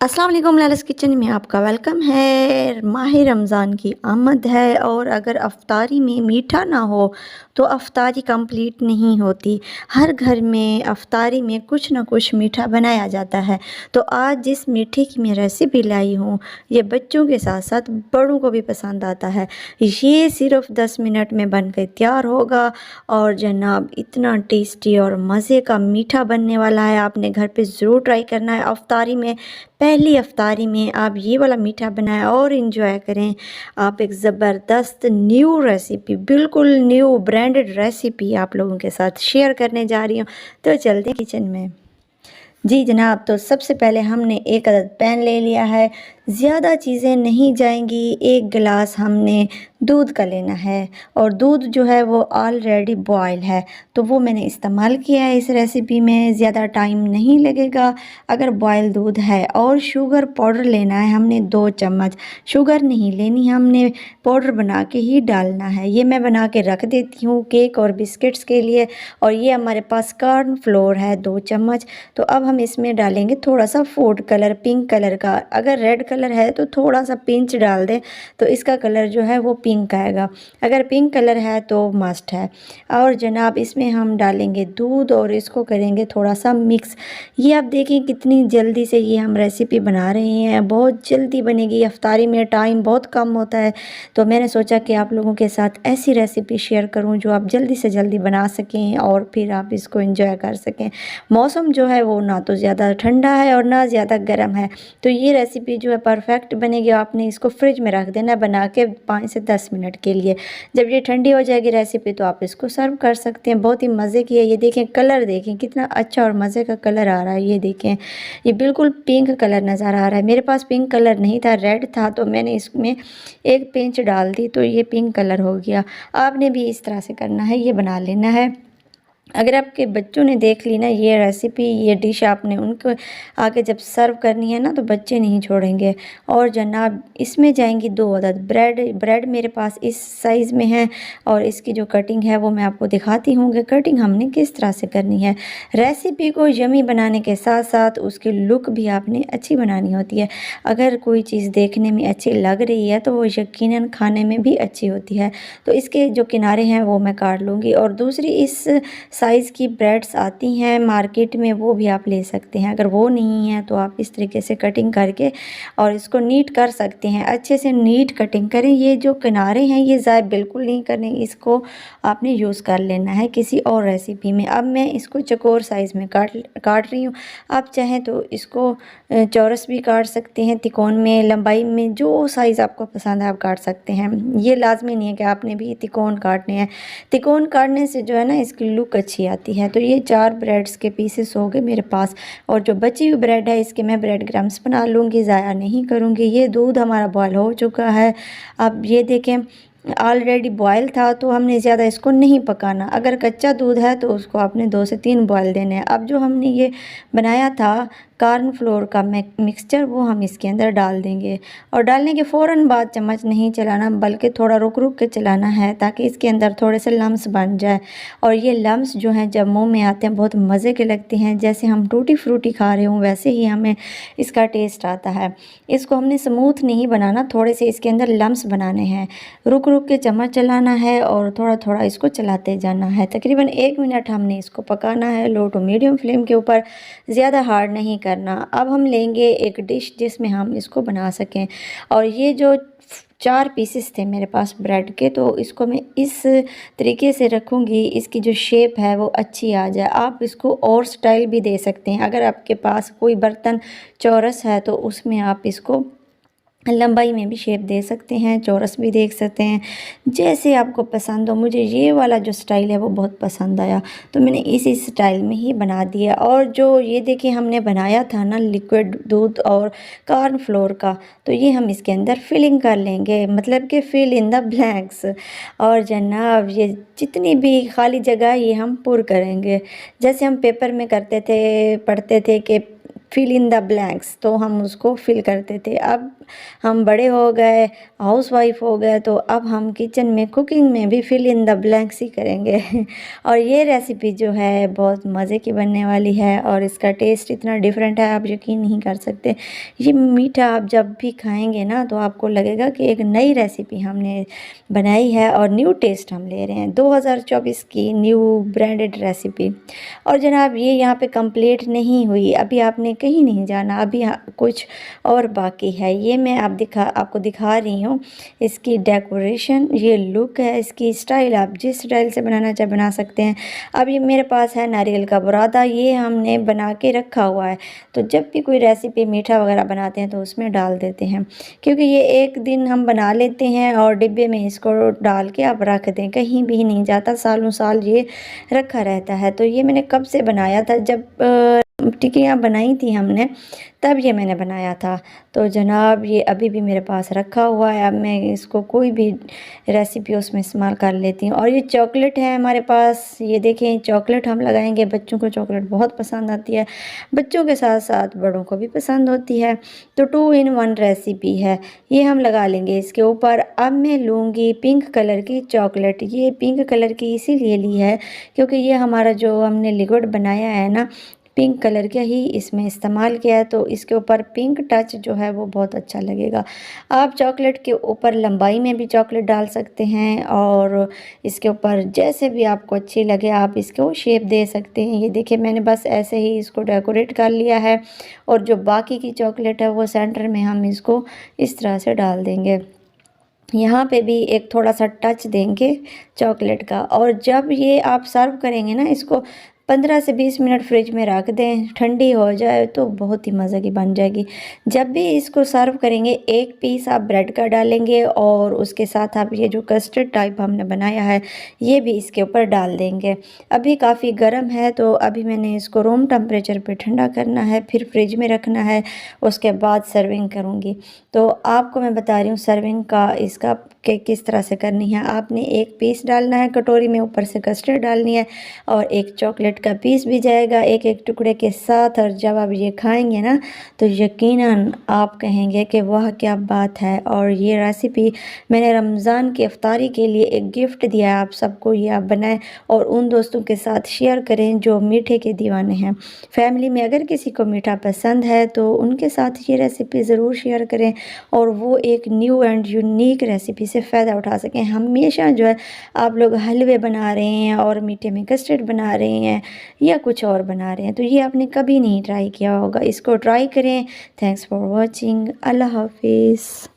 अस्सलाम वालेकुम लालस किचन में आपका वेलकम है। माह रमज़ान की आमद है और अगर अफ्तारी में मीठा ना हो तो अफ्तारी कंप्लीट नहीं होती। हर घर में अफ्तारी में कुछ ना कुछ मीठा बनाया जाता है। तो आज जिस मीठे की मैं रेसिपी लाई हूँ ये बच्चों के साथ साथ बड़ों को भी पसंद आता है। ये सिर्फ 10 मिनट में बन कर तैयार होगा और जनाब इतना टेस्टी और मज़े का मीठा बनने वाला है। आपने घर पे ज़रूर ट्राई करना है। अफ्तारी में पहली अफ्तारी में आप ये वाला मीठा बनाएं और इन्जॉय करें। आप एक ज़बरदस्त न्यू रेसिपी, बिल्कुल न्यू ब्रांडेड रेसिपी आप लोगों के साथ शेयर करने जा रही हूँ। तो चलते हैं किचन में। जी जनाब, तो सबसे पहले हमने एक अदद पैन ले लिया है। ज़्यादा चीज़ें नहीं जाएंगी। एक गिलास हमने दूध का लेना है और दूध जो है वो ऑलरेडी बॉयल है तो वो मैंने इस्तेमाल किया है इस रेसिपी में। ज़्यादा टाइम नहीं लगेगा अगर बॉयल दूध है। और शुगर पाउडर लेना है हमने 2 चम्मच। शुगर नहीं लेनी, हमने पाउडर बना के ही डालना है। ये मैं बना के रख देती हूँ केक और बिस्किट्स के लिए। और ये हमारे पास कॉर्न फ्लोर है 2 चम्मच। तो अब हम इसमें डालेंगे थोड़ा सा फूड कलर, पिंक कलर का। अगर रेड कलर है तो थोड़ा सा पिंच डाल दें तो इसका कलर जो है वो पिंक आएगा। अगर पिंक कलर है तो मस्ट है। और जनाब इसमें हम डालेंगे दूध और इसको करेंगे थोड़ा सा मिक्स। ये आप देखें कितनी जल्दी से ये हम रेसिपी बना रहे हैं, बहुत जल्दी बनेगी। अफ्तारी में टाइम बहुत कम होता है तो मैंने सोचा कि आप लोगों के साथ ऐसी रेसिपी शेयर करूं जो आप जल्दी से जल्दी बना सकें और फिर आप इसको एंजॉय कर सकें। मौसम जो है वो ना तो ज़्यादा ठंडा है और ना ज़्यादा गर्म है तो ये रेसिपी जो है परफेक्ट बनेगी। आपने इसको फ्रिज में रख देना बना के 5 से 10 मिनट के लिए। जब ये ठंडी हो जाएगी रेसिपी तो आप इसको सर्व कर सकते हैं। बहुत ही मज़े की है। ये देखें कलर, देखें कितना अच्छा और मज़े का कलर आ रहा है। ये देखें ये बिल्कुल पिंक कलर नज़र आ रहा है। मेरे पास पिंक कलर नहीं था, रेड था तो मैंने इसमें एक पिंच डाल दी तो ये पिंक कलर हो गया। आपने भी इस तरह से करना है, ये बना लेना है। अगर आपके बच्चों ने देख ली ना ये रेसिपी, ये डिश आपने उनको आके जब सर्व करनी है ना तो बच्चे नहीं छोड़ेंगे। और जनाब इसमें जाएंगी 2 अदद ब्रेड। ब्रेड मेरे पास इस साइज़ में है और इसकी जो कटिंग है वो मैं आपको दिखाती हूँ कि कटिंग हमने किस तरह से करनी है। रेसिपी को यमी बनाने के साथ साथ उसकी लुक भी आपने अच्छी बनानी होती है। अगर कोई चीज़ देखने में अच्छी लग रही है तो वो यकीनन खाने में भी अच्छी होती है। तो इसके जो किनारे हैं वो मैं काट लूँगी। और दूसरी इस साइज़ की ब्रेड्स आती हैं मार्केट में, वो भी आप ले सकते हैं। अगर वो नहीं है तो आप इस तरीके से कटिंग करके और इसको नीट कर सकते हैं। अच्छे से नीट कटिंग करें। ये जो किनारे हैं ये ज़ाय बिल्कुल नहीं करने, इसको आपने यूज़ कर लेना है किसी और रेसिपी में। अब मैं इसको चौकोर साइज़ में काट रही हूँ। आप चाहें तो इसको चौरस भी काट सकते हैं, तिकोन में, लंबाई में, जो साइज़ आपको पसंद है आप काट सकते हैं। ये लाजमी नहीं है कि आपने भी तिकोन काटने हैं। तिकोन काटने से जो है ना इसकी लुक अच्छी आती है। तो ये 4 ब्रेड्स के पीसेस हो गए मेरे पास। और जो बची हुई ब्रेड है इसके मैं ब्रेड क्रम्स बना लूँगी, ज़ाया नहीं करूँगी। ये दूध हमारा बॉयल हो चुका है। अब ये देखें ऑलरेडी बॉयल था तो हमने ज़्यादा इसको नहीं पकाना। अगर कच्चा दूध है तो उसको आपने 2 से 3 बॉयल देने हैं। अब जो हमने ये बनाया था कॉर्न फ्लोर का मिक्सचर वो हम इसके अंदर डाल देंगे। और डालने के फ़ौरन बाद चम्मच नहीं चलाना बल्कि थोड़ा रुक रुक के चलाना है ताकि इसके अंदर थोड़े से लम्स बन जाए। और ये लम्स जो हैं जब मुंह में आते हैं बहुत मज़े के लगते हैं। जैसे हम टूटी फ्रूटी खा रहे हों वैसे ही हमें इसका टेस्ट आता है। इसको हमने स्मूथ नहीं बनाना, थोड़े से इसके अंदर लम्स बनाने हैं। रुक रुक के चम्मच चलाना है और थोड़ा थोड़ा इसको चलाते जाना है। तकरीबन 1 मिनट हमने इसको पकाना है लो टू मीडियम फ्लेम के ऊपर, ज़्यादा हार्ड नहीं करना। अब हम लेंगे एक डिश जिसमें हम इसको बना सकें। और ये जो 4 पीसेस थे मेरे पास ब्रेड के तो इसको मैं इस तरीके से रखूँगी इसकी जो शेप है वो अच्छी आ जाए। आप इसको और स्टाइल भी दे सकते हैं। अगर आपके पास कोई बर्तन चौरस है तो उसमें आप इसको लंबाई में भी शेप दे सकते हैं, चौरस भी देख सकते हैं, जैसे आपको पसंद हो। मुझे ये वाला जो स्टाइल है वो बहुत पसंद आया तो मैंने इसी स्टाइल में ही बना दिया। और जो ये देखिए हमने बनाया था ना लिक्विड दूध और कॉर्न फ्लोर का, तो ये हम इसके अंदर फिलिंग कर लेंगे, मतलब कि फिल इन द ब्लैंक्स। और जनाब ये जितनी भी खाली जगह ये हम पुर करेंगे, जैसे हम पेपर में करते थे, पढ़ते थे कि फिल इन द ब्लैंक्स, तो हम उसको फिल करते थे। अब हम बड़े हो गए, हाउसवाइफ हो गए, तो अब हम किचन में कुकिंग में भी फिल इन द ब्लैंक्स ही करेंगे। और ये रेसिपी जो है बहुत मज़े की बनने वाली है और इसका टेस्ट इतना डिफरेंट है, आप यकीन नहीं कर सकते। ये मीठा आप जब भी खाएंगे ना तो आपको लगेगा कि एक नई रेसिपी हमने बनाई है और न्यू टेस्ट हम ले रहे हैं, 2024 की न्यू ब्रांडेड रेसिपी। और जनाब ये यहाँ पे कंप्लीट नहीं हुई, अभी आपने कहीं नहीं जाना, अभी कुछ और बाकी है। ये मैं आपको दिखा रही हूँ इसकी डेकोरेशन, ये लुक है, इसकी स्टाइल, आप जिस स्टाइल से बनाना चाहे बना सकते हैं। अब ये मेरे पास है नारियल का बुरादा, ये हमने बना के रखा हुआ है, तो जब भी कोई रेसिपी मीठा वगैरह बनाते हैं तो उसमें डाल देते हैं, क्योंकि ये एक दिन हम बना लेते हैं और डिब्बे में इसको डाल के आप रख दें, कहीं भी नहीं जाता, सालों साल ये रखा रहता है। तो ये मैंने कब से बनाया था, जब टिक्कियाँ बनाई थी हमने तब ये मैंने बनाया था। तो जनाब ये अभी भी मेरे पास रखा हुआ है, अब मैं इसको कोई भी रेसिपी उसमें इस्तेमाल कर लेती हूँ। और ये चॉकलेट है हमारे पास, ये देखें चॉकलेट हम लगाएंगे, बच्चों को चॉकलेट बहुत पसंद आती है, बच्चों के साथ साथ बड़ों को भी पसंद होती है। तो 2 in 1 रेसिपी है, ये हम लगा लेंगे इसके ऊपर। अब मैं लूँगी पिंक कलर की चॉकलेट, ये पिंक कलर की इसीलिए ली है क्योंकि ये हमारा जो हमने लिक्विड बनाया है ना, पिंक कलर का ही इसमें इस्तेमाल किया है, तो इसके ऊपर पिंक टच जो है वो बहुत अच्छा लगेगा। आप चॉकलेट के ऊपर लंबाई में भी चॉकलेट डाल सकते हैं और इसके ऊपर जैसे भी आपको अच्छी लगे आप इसको शेप दे सकते हैं। ये देखिए मैंने बस ऐसे ही इसको डेकोरेट कर लिया है और जो बाकी की चॉकलेट है वो सेंटर में हम इसको इस तरह से डाल देंगे। यहाँ पे भी एक थोड़ा सा टच देंगे चॉकलेट का। और जब ये आप सर्व करेंगे ना, इसको 15 से 20 मिनट फ्रिज में रख दें, ठंडी हो जाए तो बहुत ही मज़े की बन जाएगी। जब भी इसको सर्व करेंगे एक पीस आप ब्रेड का डालेंगे और उसके साथ आप ये जो कस्टर्ड टाइप हमने बनाया है ये भी इसके ऊपर डाल देंगे। अभी काफ़ी गर्म है तो अभी मैंने इसको रूम टेम्परेचर पे ठंडा करना है, फिर फ्रिज में रखना है, उसके बाद सर्विंग करूँगी। तो आपको मैं बता रही हूँ सर्विंग का इसका कि किस तरह से करनी है। आपने एक पीस डालना है कटोरी में, ऊपर से कस्टर्ड डालनी है और एक चॉकलेट का पीस भी जाएगा एक एक टुकड़े के साथ। और जब आप ये खाएंगे ना तो यकीनन आप कहेंगे कि वाह क्या बात है। और ये रेसिपी मैंने रमज़ान की इफ्तारी के लिए एक गिफ्ट दिया है आप सबको, ये आप बनाएं और उन दोस्तों के साथ शेयर करें जो मीठे के दीवाने हैं। फैमिली में अगर किसी को मीठा पसंद है तो उनके साथ ये रेसिपी ज़रूर शेयर करें और वो एक न्यू एंड यूनिक रेसिपी से फ़ायदा उठा सकें। हमेशा जो है आप लोग हलवे बना रहे हैं और मीठे में कस्टर्ड बना रहे हैं या कुछ और बना रहे हैं, तो ये आपने कभी नहीं ट्राई किया होगा, इसको ट्राई करें। थैंक्स फॉर वॉचिंग, अल्लाह हाफिज़।